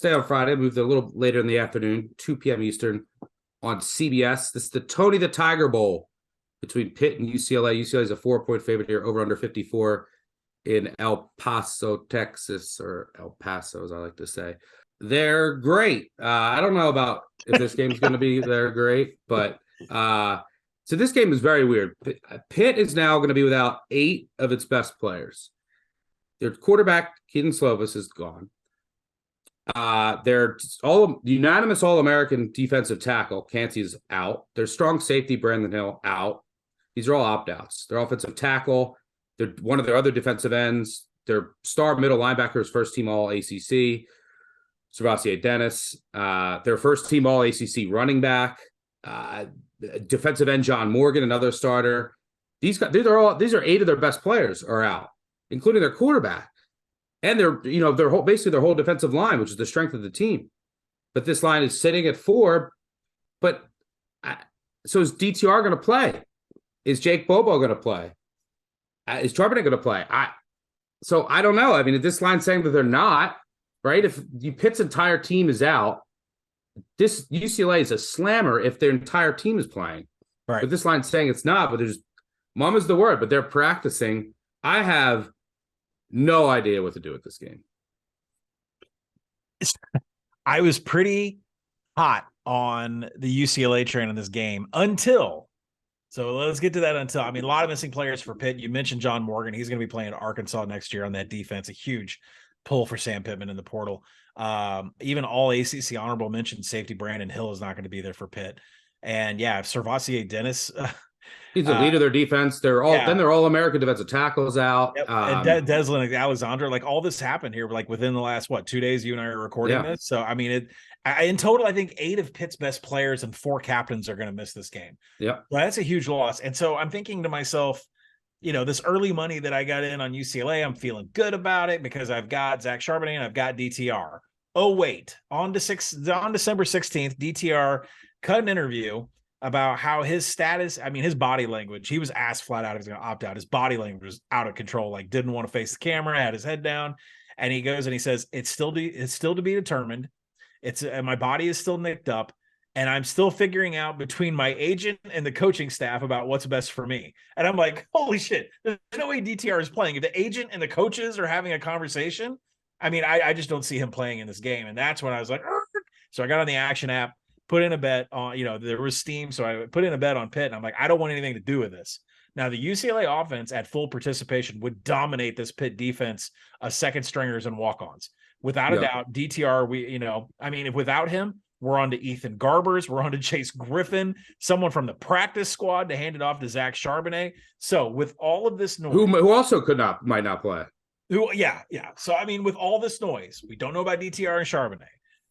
stay on Friday, moved a little later in the afternoon, 2 p.m. Eastern on CBS. This is the Tony the Tiger Bowl between Pitt and UCLA. UCLA is a 4-point favorite here, over under 54 in El Paso, Texas, or El Paso, as I like to say. They're great. I don't know about if this game's going to be they're great, but so this game is very weird. Pitt is now going to be without 8 of its best players. Their quarterback, Keaton Slovis, is gone. Their unanimous All-American defensive tackle, Cansey, is out. Their strong safety, Brandon Hill, out. These are all opt-outs. Their offensive tackle, they're one of their other defensive ends. Their star middle linebacker is first-team All-ACC, Servassier Dennis. Their first-team All-ACC running back, defensive end John Morgan, another starter. These are 8 of their best players are out, including their quarterback. And their whole defensive line, which is the strength of the team. But this line is sitting at 4. But so is DTR going to play? Is Jake Bobo going to play? Is Charbonnet going to play? So I don't know. I mean, if this line's saying that they're not, right? If Pitt's entire team is out, this UCLA is a slammer if their entire team is playing. Right. But this line's saying it's not. But mom is the word. But they're practicing. I have no idea what to do with this game. I was pretty hot on the UCLA train in this game until. So let's get to that until. I mean, a lot of missing players for Pitt. You mentioned John Morgan. He's going to be playing Arkansas next year on that defense. A huge pull for Sam Pittman in the portal. Even All-ACC honorable mention safety Brandon Hill is not going to be there for Pitt. And yeah, if Servassier Dennis. He's the leader of their defense. They're all American defensive tackles out. Yep. And Deslin Alexander, like all this happened here, like within the last 2 days. You and I are recording this. So I mean, in total, I think 8 of Pitt's best players and 4 captains are going to miss this game. Yeah, well, that's a huge loss. And so I'm thinking to myself, this early money that I got in on UCLA, I'm feeling good about it because I've got Zach Charbonnet and I've got DTR. Oh wait, on December 16th, DTR cut an interview about how his status, I mean, his body language, he was asked flat out if he was going to opt out. His body language was out of control, like didn't want to face the camera, had his head down. And he goes and he says, it's still to be determined. My body is still nicked up. And I'm still figuring out between my agent and the coaching staff about what's best for me. And I'm like, holy shit, there's no way DTR is playing. If the agent and the coaches are having a conversation, I mean, I just don't see him playing in this game. And that's when I was like, Argh! So I got on the action app, put in a bet on, there was steam. So I put in a bet on Pitt and I'm like, I don't want anything to do with this. Now the UCLA offense at full participation would dominate this Pitt defense, second stringers and walk-ons. Without a doubt, DTR, if without him, we're on to Ethan Garbers, we're on to Chase Griffin, someone from the practice squad to hand it off to Zach Charbonnet. So with all of this noise. Who also might not play. Yeah. So I mean, with all this noise, we don't know about DTR and Charbonnet.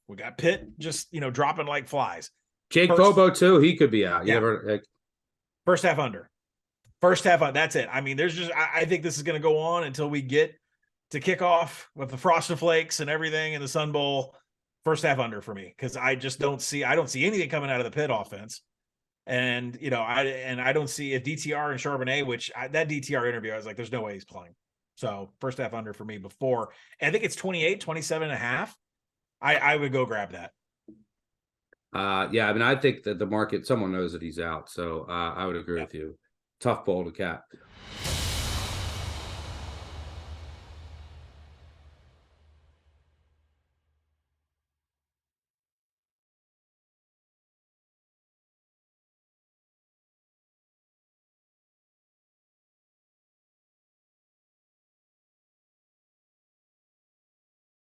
We got Pitt just, dropping like flies. Jake Bobo, too. He could be out. First half under. That's it. I mean, I think this is going to go on until we get to kickoff with the Frosted Flakes and everything in the Sun Bowl. First half under for me because I don't see anything coming out of the Pitt offense. And, I don't see if DTR and Charbonnet, that DTR interview, I was like, there's no way he's playing. So first half under for me before. And I think it's 27.5. I would go grab that. I mean, I think that the market, someone knows that he's out. So I would agree with you. Tough bowl to cap.